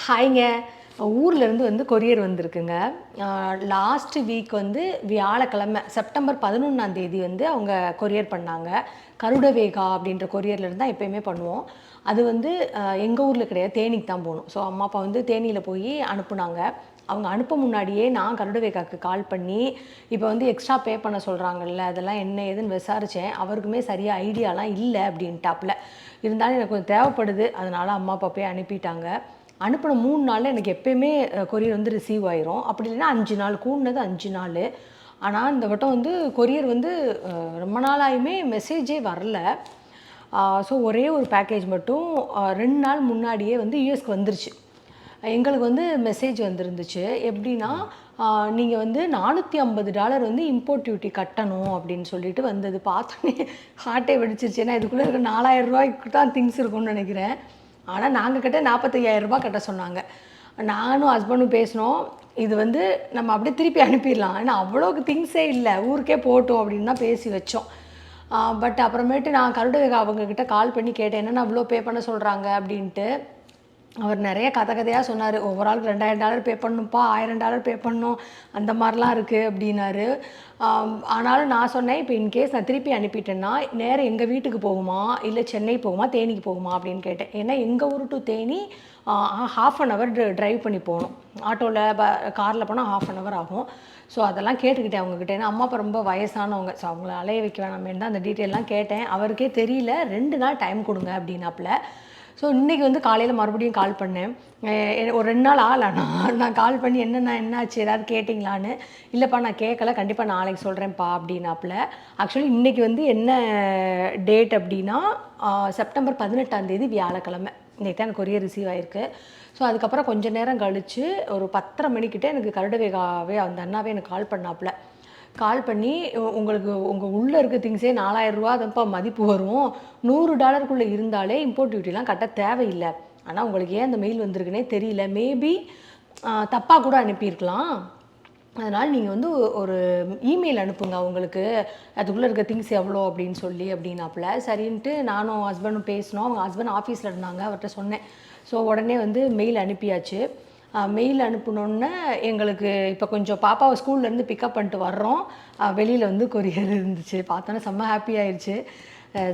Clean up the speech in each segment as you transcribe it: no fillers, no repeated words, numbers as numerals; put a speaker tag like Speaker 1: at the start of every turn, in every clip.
Speaker 1: ஹாய்ங்க. ஊர்லேருந்து வந்து கொரியர் வந்திருக்குங்க. லாஸ்ட் வீக் வந்து வியாழக்கிழமை செப்டம்பர் 11ஆம் தேதி வந்து அவங்க கொரியர் பண்ணாங்க. கருடவேகா அப்படின்ற கொரியர்லேருந்து தான் எப்பயுமே பண்ணுவோம். அது வந்து எங்கள் ஊரில் கிடையாது, தேனிக்கு தான் போகணும். ஸோ அம்மா அப்பா வந்து தேனியில் போய் அனுப்புனாங்க. அவங்க அனுப்ப முன்னாடியே நான் கருடவேகாவுக்கு கால் பண்ணி இப்போ வந்து எக்ஸ்ட்ரா பே பண்ண சொல்கிறாங்கல்ல, அதெல்லாம் என்ன ஏதுன்னு விசாரித்தேன். அவருக்குமே சரியாக ஐடியாலாம் இல்லை அப்படின்ட்டாப்புல. இருந்தாலும் எனக்கு கொஞ்சம் தேவைப்படுது, அதனால் அம்மா அப்பா போய் அனுப்பிட்டாங்க. அனுப்பின 3 நாளில் எனக்கு எப்பயுமே கொரியர் வந்து ரிசீவ் ஆயிரும். அப்படி இல்லைன்னா 5 நாள், கூடுனது 5 நாள். ஆனால் இந்த வட்டம் வந்து கொரியர் வந்து ரொம்ப நாளாயுமே மெசேஜே வரல. ஸோ ஒரே ஒரு பேக்கேஜ் மட்டும் 2 நாள் முன்னாடியே வந்து யூஎஸ்க்கு வந்துருச்சு. எங்களுக்கு வந்து மெசேஜ் வந்துருந்துச்சு. எப்படின்னா, நீங்கள் வந்து $450 வந்து இம்போர்ட் டியூட்டி கட்டணும் அப்படின்னு சொல்லிட்டு வந்தது. பார்த்தோன்னே ஹார்ட்டே வெடிச்சிருச்சு. ஏன்னா இதுக்குள்ளே இருக்க $4000 தான் திங்ஸ் இருக்கும்னு நினைக்கிறேன். ஆனால் நாங்கள் கிட்ட $45,000 கட்ட சொன்னாங்க. நானும் ஹஸ்பண்டும் பேசினோம், இது வந்து நம்ம அப்படியே திருப்பி அனுப்பிடலாம், ஏன்னா அவ்வளோக்கு திங்ஸே இல்லை, ஊருக்கே போட்டோம் அப்படின்னு தான் பேசி வச்சோம். பட் அப்புறமேட்டு நான் கருடவேகா அவங்கக்கிட்ட கால் பண்ணி கேட்டேன், என்னென்னா அவ்வளோ பே பண்ண சொல்கிறாங்க அப்படின்ட்டு. அவர் நிறைய கதையாக சொன்னார். ஒவ்வொரு ஆளுக்கு $2000 பே பண்ணணும்ப்பா, $1000 பே பண்ணணும், அந்த மாதிரிலாம் இருக்குது அப்படின்னாரு. ஆனாலும் நான் சொன்னேன், இப்போ இன்கேஸ் நான் திருப்பி அனுப்பிட்டேன்னா நேராக எங்கள் வீட்டுக்கு போகுமா, இல்லை சென்னை போகுமா, தேனிக்கு போகுமா அப்படின்னு கேட்டேன். ஏன்னா எங்கள் ஊர் டு தேனி 1/2 hour ட்ரைவ் பண்ணி போகணும். ஆட்டோவில் காரில் போனால் 1/2 hour ஆகும். ஸோ அதெல்லாம் கேட்டுக்கிட்டேன் அவங்கக்கிட்ட. ஏன்னா அம்மா அப்பா ரொம்ப வயசானவங்க, ஸோ அவங்கள அலைய வைக்க வேணாமேன்னு தான் அந்த டீட்டெயிலெலாம் கேட்டேன். அவருக்கே தெரியல, 2 நாள் டைம் கொடுங்க அப்படின்னாப்புல. ஸோ இன்றைக்கி வந்து காலையில் மறுபடியும் கால் பண்ணேன். ஒரு 2 நாள் ஆகலண்ணா, நான் கால் பண்ணி என்னாச்சு ஏதாவது கேட்டிங்களான்னு. இல்லைப்பா நான் கேட்கல, கண்டிப்பாக நாளைக்கு சொல்கிறேன்ப்பா அப்படின்னாப்புல. ஆக்சுவலி இன்றைக்கி வந்து என்ன டேட் அப்படின்னா செப்டம்பர் 18ஆம் தேதி வியாழக்கிழமை. இன்றைக்கி தான் எனக்கு கொரியர் ரிசீவ் ஆகிருக்கு. ஸோ அதுக்கப்புறம் கொஞ்சம் நேரம் கழித்து ஒரு 10:30 மணிக்கிட்ட எனக்கு கருடவேகாவே அந்த அண்ணாவே எனக்கு கால் பண்ணாப்புல. கால் பண்ணி, உங்களுக்கு உங்கள் உள்ளே இருக்க திங்ஸே $4000 தான்ப்பா மதிப்பு வரும், $100 இருந்தாலே இம்போர்ட் டியூட்டிலாம் கட்ட தேவையில்லை. ஆனால் உங்களுக்கு ஏன் அந்த மெயில் வந்திருக்குன்னே தெரியல, மேபி தப்பாக கூட அனுப்பியிருக்கலாம். அதனால் நீங்கள் வந்து ஒரு இமெயில் அனுப்புங்க உங்களுக்கு, அதுக்குள்ளே இருக்க திங்ஸ் எவ்வளோ அப்படின்னு சொல்லி அப்படின்னாப்புல. சரின்ட்டு நானும் ஹஸ்பண்டும் பேசினோம். அவங்க ஹஸ்பண்ட் ஆஃபீஸில் இருந்தாங்க, அவர்கிட்ட சொன்னேன். ஸோ உடனே வந்து மெயில் அனுப்பியாச்சு. மெயில் அனுப்பினோன்னே எங்களுக்கு இப்போ கொஞ்சம் பாப்பாவை ஸ்கூல்லேருந்து பிக்கப் பண்ணிட்டு வர்றோம். வெளியில் வந்து கொரியர் இருந்துச்சு. பார்த்தோன்னே செம்ம ஹாப்பி ஆயிடுச்சு.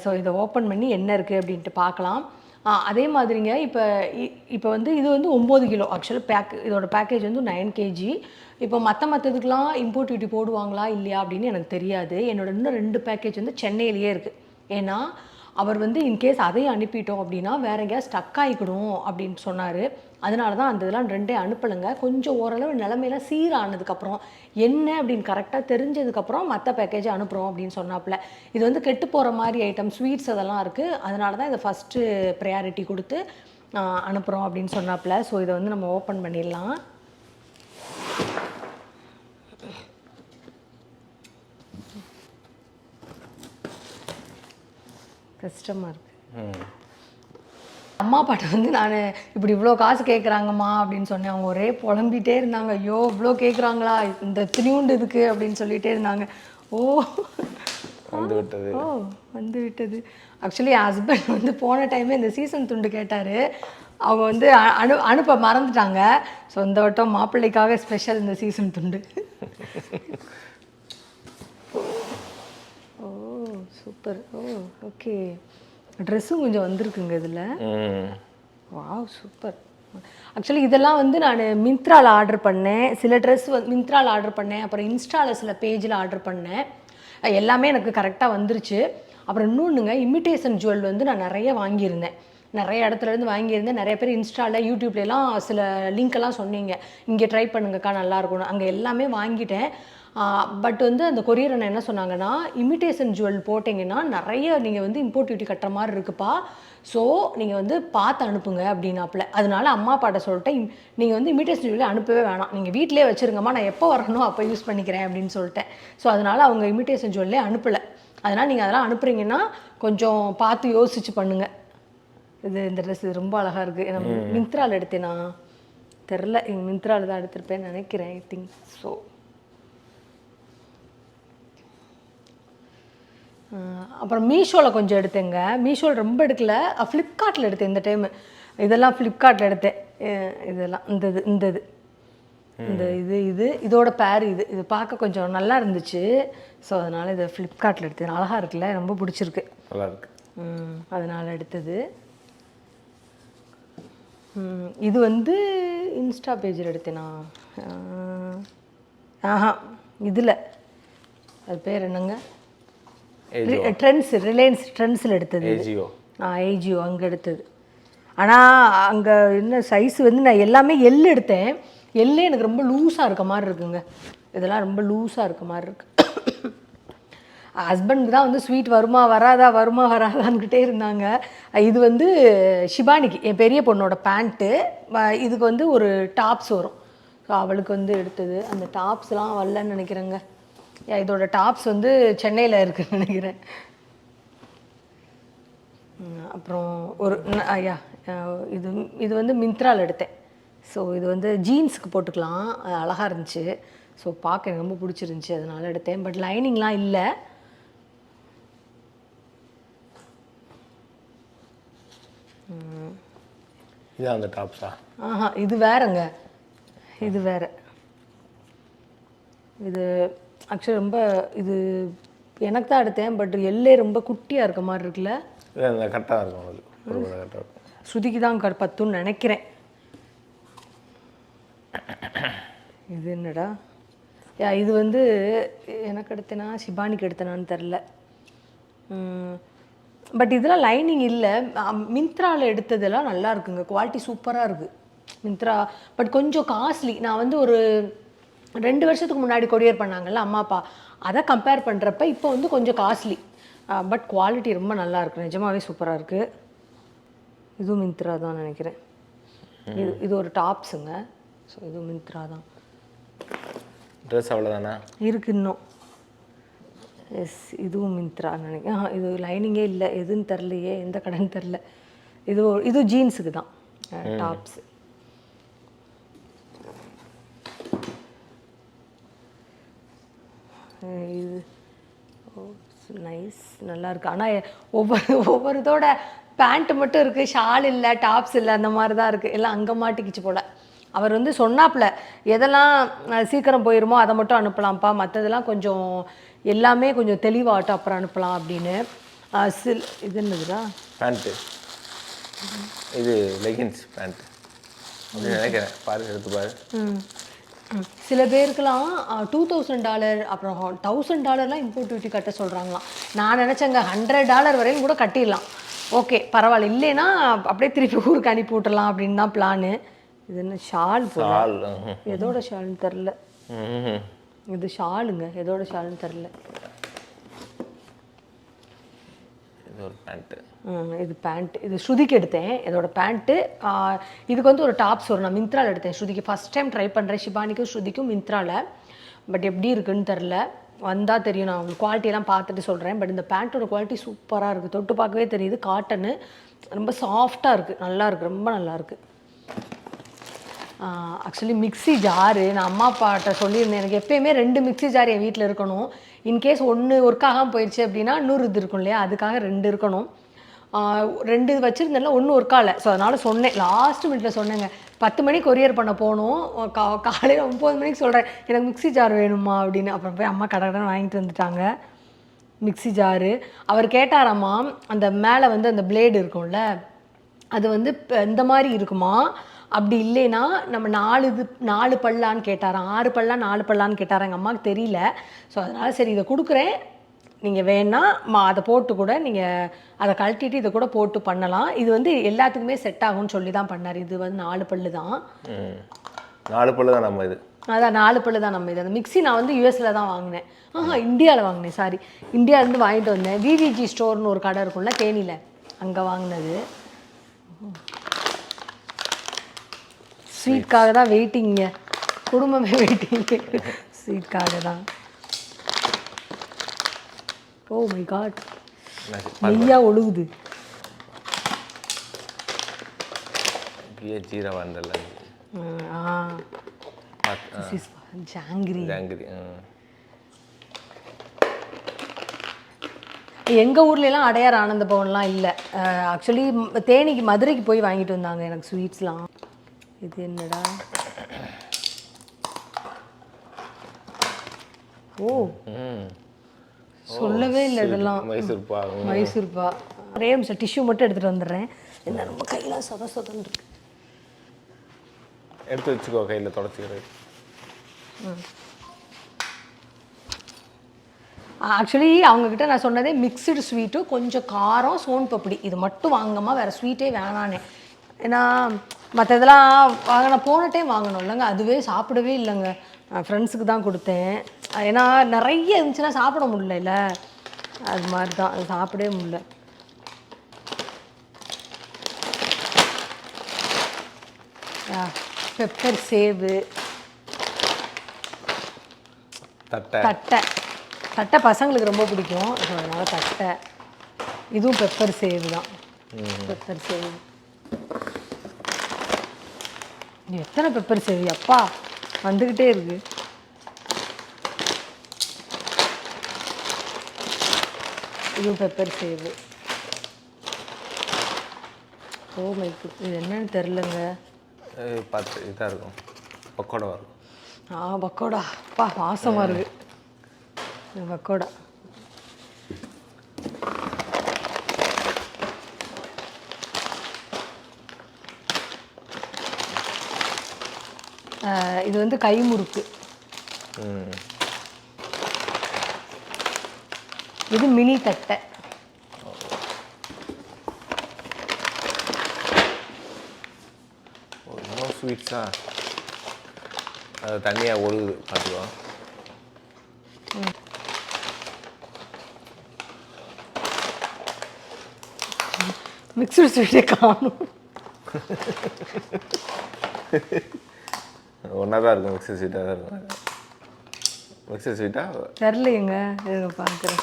Speaker 1: ஸோ இதை ஓப்பன் பண்ணி என்ன இருக்குது அப்படின்ட்டு பார்க்கலாம். அதே மாதிரிங்க இப்போ வந்து இது வந்து 9 கிலோ ஆக்சுவலாக இதோட பேக்கேஜ் வந்து 9 kg. இப்போ மற்றதுக்கெலாம் இம்போர்ட் டியூட்டி போடுவாங்களா இல்லையா அப்படின்னு எனக்கு தெரியாது. என்னோட இன்னும் 2 பேக்கேஜ் வந்து சென்னையிலேயே இருக்குது. ஏன்னா அவர் வந்து இன்கேஸ் அதையும் அனுப்பிட்டோம் அப்படின்னா வேற எங்கேயாவது ஸ்டக் ஆகிக்கணும் அப்படின்னு சொன்னார். அதனால தான் அந்த இதெல்லாம் 2 அனுப்பலைங்க. கொஞ்சம் ஓரளவு நிலமையெல்லாம் சீரானதுக்கப்புறம் என்ன அப்படின்னு கரெக்டாக தெரிஞ்சதுக்கப்புறம் மற்ற பேக்கேஜை அனுப்புகிறோம் அப்படின்னு சொன்னாப்புல. இது வந்து கெட்டு போகிற மாதிரி ஐட்டம், ஸ்வீட்ஸ் அதெல்லாம் இருக்குது. அதனால தான் இதை ஃபஸ்ட்டு ப்ரையாரிட்டி கொடுத்து அனுப்புகிறோம் அப்படின்னு சொன்னாப்புல. ஸோ இதை வந்து நம்ம ஓப்பன் பண்ணிடலாம். கஷ்டமாக இருக்குது. அம்மா அப்பாட்ட வந்து நான் இப்படி இவ்வளோ காசு கேட்குறாங்கம்மா அப்படின்னு சொன்னேன். அவங்க ஒரே புலம்பிகிட்டே இருந்தாங்க. ஐயோ இவ்வளோ கேட்குறாங்களா, இந்த திணிவுண்டு இருக்குது அப்படின்னு சொல்லிகிட்டே இருந்தாங்க. வந்து விட்டது. ஆக்சுவலி என் ஹஸ்பண்ட் வந்து போன டைமே இந்த சீசன் துண்டு கேட்டார். அவங்க வந்து அனுப்ப மறந்துட்டாங்க. ஸோ இந்த வட்டம் மாப்பிள்ளைக்காக ஸ்பெஷல் இந்த சீசன் துண்டு. சூப்பர். ஓகே. ட்ரெஸ்ஸும் கொஞ்சம் வந்திருக்குங்க இதில். Wow super. ஆக்சுவலி இதெல்லாம் வந்து நான் மிந்த்ராவில் ஆர்டர் பண்ணேன். சில ட்ரெஸ் மிந்த்ராவில் ஆர்டர் பண்ணேன், அப்புறம் இன்ஸ்டாவில் சில பேஜில் ஆர்டர் பண்ணேன். எல்லாமே எனக்கு கரெக்டாக வந்துருச்சு. அப்புறம் இன்னொன்றுங்க, இமிட்டேஷன் ஜுவல் வந்து நான் நிறைய வாங்கியிருந்தேன். நிறைய இடத்துலேருந்து வாங்கியிருந்தேன். நிறைய பேர் இன்ஸ்டாவில் யூடியூப்லாம் சில லிங்க்கெல்லாம் சொன்னீங்க, இங்கே ட்ரை பண்ணுங்கக்கா நல்லாயிருக்கும். அங்கே எல்லாமே வாங்கிட்டேன். பட் வந்து அந்த கொரியர் அண்ணா என்ன சொன்னாங்கன்னா, இமிட்டேஷன் ஜுவல் போட்டிங்கன்னா நிறைய நீங்கள் வந்து இம்போர்ட் டியூட்டி கட்டுற மாதிரி இருக்குப்பா, ஸோ நீங்கள் வந்து பார்த்து அனுப்புங்க அப்படின்னாப்புல. அதனால அம்மா அப்பாட்ட சொல்லிட்டேன், நீங்கள் வந்து இமிட்டேஷன் ஜுவல்லே அனுப்பவே வேணாம், நீங்கள் வீட்டிலே வச்சுருங்கம்மா, நான் எப்போ வரணும் அப்போ யூஸ் பண்ணிக்கிறேன் அப்படின்னு சொல்லிட்டேன். ஸோ அதனால் அவங்க இமிட்டேஷன் ஜுவல்லே அனுப்பலை. அதனால் நீங்கள் அதெல்லாம் அனுப்புகிறீங்கன்னா கொஞ்சம் பார்த்து யோசிச்சு பண்ணுங்கள். இந்த ட்ரெஸ் ரொம்ப அழகாக இருக்குது. நான் மிந்த்ராவில் எடுத்தேன், நான் தெரில, எங்கள் மிந்த்ராவில் தான் எடுத்திருப்பேன்னு நினைக்கிறேன். I think so. அப்புறம் மீஷோவில் கொஞ்சம் எடுத்தேங்க. மீஷோவில் ரொம்ப எடுக்கல, ஃப்ளிப்கார்ட்டில் எடுத்தேன் இந்த டைமு. இதெல்லாம் ஃப்ளிப்கார்ட்டில் எடுத்தேன். இதெல்லாம் இதோட பேர் இது பார்க்க கொஞ்சம் நல்லா இருந்துச்சு. ஸோ அதனால் இதை ஃப்ளிப்கார்ட்டில் எடுத்தது. அழகாக இருக்குல்ல, ரொம்ப பிடிச்சிருக்கு.
Speaker 2: நல்லா இருக்கு.
Speaker 1: அதனால் எடுத்தது. இது வந்து இன்ஸ்டா பேஜில் எடுத்தேனா? இதில் அது பேர் என்னங்க, ரிலையன்ஸ் ட்ரெண்ட்ஸில் எடுத்தது. ஏஜியோ அங்கே எடுத்தது. ஆனால் அங்கே என்ன சைஸ் வந்து நான் எல்லாமே எல் எடுத்தேன். எல்லே எனக்கு ரொம்ப லூஸாக இருக்க மாதிரி இருக்குங்க. இதெல்லாம் ரொம்ப லூஸாக இருக்க மாதிரி இருக்கு. ஹஸ்பண்டுக்கு தான் வந்து ஸ்வீட் வருமா வராதான்கிட்டே இருந்தாங்க. இது வந்து ஷிபானிக்கு, என் பெரிய பொண்ணோட பேண்ட்டு. இதுக்கு வந்து ஒரு டாப்ஸ் வரும். ஸோ அவளுக்கு வந்து எடுத்தது. அந்த டாப்ஸ்லாம் வரலன்னு நினைக்கிறேங்க. இதோட டாப்ஸ் வந்து சென்னையில் இருக்குதுன்னு நினைக்கிறேன். அப்புறம் ஒரு இது வந்து மிந்த்ராவில் எடுத்தேன். ஸோ இது வந்து ஜீன்ஸுக்கு போட்டுக்கலாம், அழகாக இருந்துச்சு. ஸோ பார்க்க எனக்கு ரொம்ப பிடிச்சிருந்துச்சி, அதனால் எடுத்தேன். பட் லைனிங்லாம் இல்லை.
Speaker 2: இது அந்த டாப்ஸா?
Speaker 1: இது வேறங்க, இது வேற. இது ஆக்சுவலி ரொம்ப இது எனக்கு தான் எடுத்தேன். பட் எல்லே ரொம்ப குட்டியாக இருக்க மாதிரி இருக்குல்ல.
Speaker 2: கரெக்டாக இருக்கும்.
Speaker 1: ஸ்ருதிக்கு தான் பத்துன்னு நினைக்கிறேன். இது என்னடா, இது வந்து எனக்கு எடுத்தேனா ஷிபானிக்கு எடுத்தேனான்னு தெரில. பட் இதெல்லாம் லைனிங் இல்லை. மிந்த்ராவில் எடுத்ததெல்லாம் நல்லா இருக்குங்க, குவாலிட்டி சூப்பராக இருக்குது மிந்த்ரா. பட் கொஞ்சம் காஸ்ட்லி. நான் வந்து ஒரு 2 வருஷத்துக்கு முன்னாடி கொரியர் பண்ணாங்கல்ல அம்மா அப்பா, அதை கம்பேர் பண்ணுறப்ப இப்போ வந்து கொஞ்சம் காஸ்ட்லி. பட் குவாலிட்டி ரொம்ப நல்லா இருக்குது, நிஜமாகவே சூப்பராக இருக்குது. இதுவும் மிந்த்ரா தான் நினைக்கிறேன். இது ஒரு டாப்ஸுங்க. ஸோ இதுவும் மிந்த்ரா தான்.
Speaker 2: ட்ரெஸ் அவ்வளோதானா
Speaker 1: இருக்குது இன்னும். எஸ், இதுவும் மிந்த்ரா நினைக்கிறேன். இது லைனிங்கே இல்லை, எதுன்னு தெரிலையே, எந்த கடைன்னு தெரில. இது ஜீன்ஸுக்கு தான் டாப்ஸு. இது நைஸ், நல்லாயிருக்கு. ஆனால் ஒவ்வொரு இதோட பேண்ட்டு மட்டும் இருக்குது, ஷால் இல்லை, டாப்ஸ் இல்லை, அந்த மாதிரி தான் இருக்குது. எல்லாம் அங்கே மாட்டிக்கிச்சு போல். அவர் வந்து சொன்னாப்புல எதெல்லாம் சீக்கிரம் போயிடுமோ அதை மட்டும் அனுப்பலாம்ப்பா, மற்றதெல்லாம் கொஞ்சம் எல்லாமே கொஞ்சம் தெளிவாகட்டும் அப்புறம் அனுப்பலாம் அப்படின்னு. இது என்னதுடா
Speaker 2: பேண்ட்டு, இது லெகின்ஸ் பேண்ட்டு நினைக்கிறேன். பாரு, எடுத்து பாரு.
Speaker 1: சில பேருக்கெல்லாம் $2000 அப்புறம் $1000 இம்போர்ட் டியூட்டி கட்ட சொல்கிறாங்களாம். நான் நினச்சேங்க $100 வரையும் கூட கட்டிடலாம், ஓகே பரவாயில்ல, இல்லைன்னா அப்படியே திருப்பி ஊருக்கு அனுப்பி விட்டுறலாம் அப்படின்னு தான் பிளானு. இது என்ன ஷால் போல், எதோட ஷால்னு தெரில. இது ஷாலுங்க, எதோட ஷால்னு தெரில.
Speaker 2: இது ஒரு பேண்ட்டு.
Speaker 1: இது பேண்ட்டு. இது ஸ்ருதிக்கு எடுத்தேன், இதோட பேண்ட்டு. இதுக்கு வந்து ஒரு டாப்ஸ் வரும், நான் மிந்த்ராவில் எடுத்தேன். ஸ்ருதிக்கு ஃபஸ்ட் டைம் ட்ரை பண்ணுறேன், ஷிபானிக்கும் ஸ்ருதிக்கும் மிந்த்ராவில். பட் எப்படி இருக்குன்னு தெரில, வந்தால் தெரியும். நான் உங்களுக்கு குவாலிட்டியெல்லாம் பார்த்துட்டு சொல்கிறேன். பட் இந்த பேண்ட்டோட குவாலிட்டி சூப்பராக இருக்குது, தொட்டு பார்க்கவே தெரியுது. காட்டனு, ரொம்ப சாஃப்டாக இருக்குது, நல்லா இருக்குது, ரொம்ப நல்லாயிருக்கு. ஆக்சுவலி மிக்ஸி ஜாரு நான் அம்மா அப்பாட்ட சொல்லியிருந்தேன், எனக்கு எப்போயுமே 2 மிக்ஸி ஜார் என் வீட்டில் இருக்கணும். இன்கேஸ் ஒன்று ஒர்க் ஆகாமல் போயிடுச்சு அப்படின்னா இன்னொரு இது இருக்கும் இல்லையா, அதுக்காக 2 இருக்கணும். 2 வச்சுருந்தேன்ல, ஒன்று ஒர்க் ஆகலை. ஸோ அதனால் சொன்னேன், லாஸ்ட் மினிட்ல சொன்னேங்க, 10 மணிக்கு கொரியர் பண்ண போகணும், காலையில் 9 மணிக்கு சொல்கிறேன் எனக்கு மிக்ஸி ஜார் வேணுமா அப்படின்னு. அப்புறம் போய் அம்மா கடை வாங்கிட்டு வந்துட்டாங்க மிக்ஸி ஜாரு. அவர் கேட்டாராம்மா, அந்த மேலே வந்து அந்த பிளேடு இருக்கும்ல, அது வந்து இந்த மாதிரி இருக்குமா, அப்படி இல்லைன்னா நம்ம 4 பல்லான்னு கேட்டாராம், 6 பல்லா 4 பல்லான்னு கேட்டாராம். எங்கள் அம்மாவுக்கு தெரியல. ஸோ அதனால் சரி இதை கொடுக்குறேன், நீங்கள் வேணால் அதை போட்டு கூட நீங்கள் அதை கழட்டிட்டு இதை கூட போட்டு பண்ணலாம், இது வந்து எல்லாத்துக்குமே செட் ஆகும்னு சொல்லி தான் பண்ணார். இது வந்து 4 பல்லு தான்.
Speaker 2: 4 பல்லு தான் நம்ம இது.
Speaker 1: அதான் 4 பல்லு தான் நம்ம இது. அந்த மிக்ஸி நான் வந்து யூஎஸில் தான் வாங்கினேன். இந்தியாவில் வாங்கினேன், சாரி, இந்தியாவிலேருந்து வாங்கிட்டு வந்தேன். விவிஜி ஸ்டோர்னு ஒரு கடை இருக்கும்ல தேனியில், அங்கே வாங்கினது. ஸ்வீட்காக தான் வெயிட்டிங்க, குடும்பமே வெயிட்டிங் ஸ்வீட்காக தான். ஓ மை காட், நெய்யா ஒழுகுது.
Speaker 2: ஜீரா வந்தல
Speaker 1: ஜாங்கிரி.
Speaker 2: ஜாங்கிரி
Speaker 1: எங்கள் ஊர்லலாம் அடையார் ஆனந்த பவன்லாம் இல்லை. ஆக்சுவலி தேனிக்கு மதுரைக்கு போய் வாங்கிட்டு வந்தாங்க எனக்கு ஸ்வீட்ஸ்லாம். இது என்னடா? ஓ சொல்லவே இல்லை இதெல்லாம்.
Speaker 2: மைசூர் பா.
Speaker 1: மைசூர் பா. ஒரே நிமிஷம் டிஷ்யூ மட்டும் எடுத்துகிட்டு வந்துடுறேன். என்ன நம்ம கையில் சொதன்னு இருக்கு.
Speaker 2: எடுத்து வச்சுக்கோ, கையில் தொடச்சிக்கிறது.
Speaker 1: ஆக்சுவலி அவங்கக்கிட்ட நான் சொன்னதே மிக்சடு ஸ்வீட்டும் கொஞ்சம் காரம் சோன் பப்படி இது மட்டும் வாங்கம்மா, வேறு ஸ்வீட்டே வேணானே. ஏன்னா மற்ற இதெல்லாம் வாங்கின போன டைம் வாங்கணும் இல்லைங்க, அதுவே சாப்பிடவே இல்லைங்க. நான் ஃப்ரெண்ட்ஸுக்கு தான் கொடுத்தேன். ஏன்னா நிறைய இருந்துச்சுன்னா சாப்பிட முடியல, அது மாதிரி தான், அது சாப்பிடவே முடியல. பெப்பர் சேவு தட்டை தட்டை பசங்களுக்கு ரொம்ப பிடிக்கும், அதனால் தட்டை. இதுவும் பெப்பர் சேவு தான். பெப்பர் சேவு. எத்தனை பெப்பர் சேவு அப்பா வந்துக்கிட்டே இருக்கு. இதுவும் பெப்பர் சேவு. ஓ மை குட், இது என்னன்னு தெரிலங்க.
Speaker 2: பார்த்து இதாக இருக்கும், பக்கோடா இருக்கும்.
Speaker 1: பக்கோடா அப்பா வாசமாக இருக்குது பக்கோடா. இது வந்து கைமுறுக்கு. இது மினி தட்டை.
Speaker 2: இன்னும் ஸ்வீட்ஸா அது தண்ணியாக ஒழுகுது பார்த்துக்கோ.
Speaker 1: மிக்சர் ஸ்வீட்டே காணும்.
Speaker 2: ஒன்றா தான் இருக்கும், மிக்சர் ஸ்வீட்டாக தான் இருக்கும். மிக்சர் ஸ்வீட்டாக
Speaker 1: தெரிலையேங்க, பார்க்குறேன்.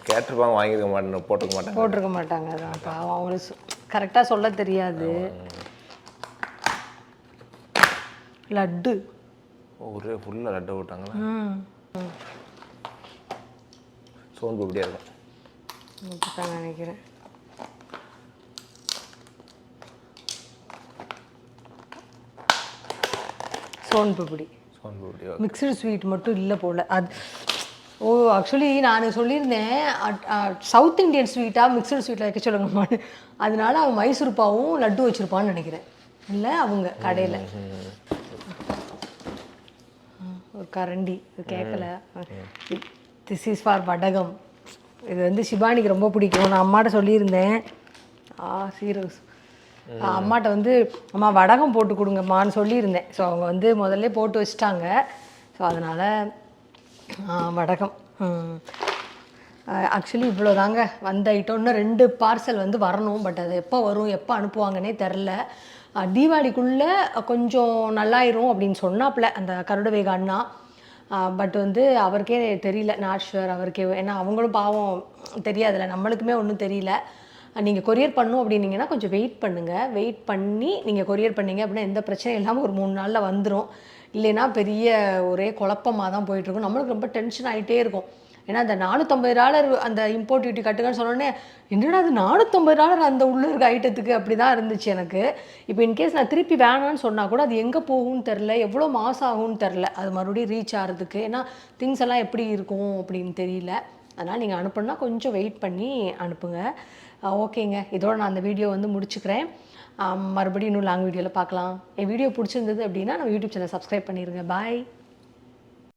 Speaker 2: கேட்டிருப்பாங்க, வாங்கியிருக்க மாட்டேன்,
Speaker 1: போட்டிருக்க மாட்டாங்க. அதான் பாவம், அவங்களுக்கு கரெக்டாக சொல்ல தெரியாது. லட்டு
Speaker 2: ஒரே ஃபுல்லாக லட்டு போட்டாங்களா? சோன்பு இப்படியா இருக்கும்
Speaker 1: நினைக்கிறேன். சோன்புடி மிக்சடு ஸ்வீட் மட்டும் இல்லை போல் அது. ஓ ஆக்சுவலி நான் சொல்லியிருந்தேன் சவுத் இண்டியன் ஸ்வீட்டாக மிக்சடு ஸ்வீட்டில் வைக்க சொல்லுங்கம்மான்னு. அதனால அவன் மைசூர் பாவும் லட்டு வச்சுருப்பான்னு நினைக்கிறேன். இல்லை அவங்க கடையில் ஒரு கரண்டி இது கேட்கல. திஸ் இஸ் ஃபார் வடகம். இது வந்து சிபானிக்கு ரொம்ப பிடிக்கும். நான் அம்மாட்ட சொல்லியிருந்தேன். சீரோஸ் அம்மாட்ட வந்து அம்மா வடகம் போட்டு கொடுங்கம்மான்னு சொல்லியிருந்தேன். ஸோ அவங்க வந்து முதல்ல போட்டு வச்சுட்டாங்க. ஸோ அதனால் வடகம் ஆக்சுவலி இவ்வளோ தாங்க வந்த ஐட்டம். இன்னும் 2 பார்சல் வந்து வரணும். பட் அது எப்போ வரும், எப்போ அனுப்புவாங்கன்னே தெரில. தீபாவளிக்குள்ளே கொஞ்சம் நல்லாயிரும் அப்படின்னு சொன்னாப்புல அந்த கருடவேக அண்ணா. பட் வந்து அவருக்கே தெரியல, நாட் ஷுவர் அவருக்கே. ஏன்னா அவங்களும் பாவம் தெரியாதுல்ல, நம்மளுக்குமே ஒன்றும் தெரியல. நீங்கள் கொரியர் பண்ணணும் அப்படின்னீங்கன்னா கொஞ்சம் வெயிட் பண்ணுங்கள். வெயிட் பண்ணி நீங்கள் கொரியர் பண்ணிங்க அப்படின்னா எந்த பிரச்சனையும் இல்லாமல் ஒரு 3 நாளில் வந்துடும். இல்லைன்னா பெரிய ஒரே குழப்பமாக தான் போயிட்டுருக்கும். நம்மளுக்கு ரொம்ப டென்ஷன் ஆகிட்டே இருக்கும். ஏன்னா அந்த $450 அந்த இம்போர்ட் டியூட்டி கட்டுங்கன்னு சொன்னோடனே என்னடா அது $450 அந்த உள்ளே இருக்க ஐட்டத்துக்கு, அப்படி தான் இருந்துச்சு எனக்கு. இப்போ இன்கேஸ் நான் திருப்பி வேணான்னு சொன்னால் கூட அது எங்கே போகும்னு தெரில, எவ்வளோ மாதம் ஆகும்னு தெரில அது மறுபடியும் ரீச் ஆகிறதுக்கு. ஏன்னா திங்ஸ் எல்லாம் எப்படி இருக்கும் அப்படின்னு தெரியல. அதனால் நீங்கள் அனுப்புனா கொஞ்சம் வெயிட் பண்ணி அனுப்புங்க. ஓகேங்க, இதோட நான் அந்த வீடியோ வந்து முடிச்சுக்கிறேன். மறுபடியும் இன்னும் லாங் வீடியோவில் பார்க்கலாம். என் வீடியோ பிடிச்சிருந்தது அப்படின்னா நம்ம யூடியூப் சேனல் சப்ஸ்கிரைப் பண்ணிடுங்க. பாய்.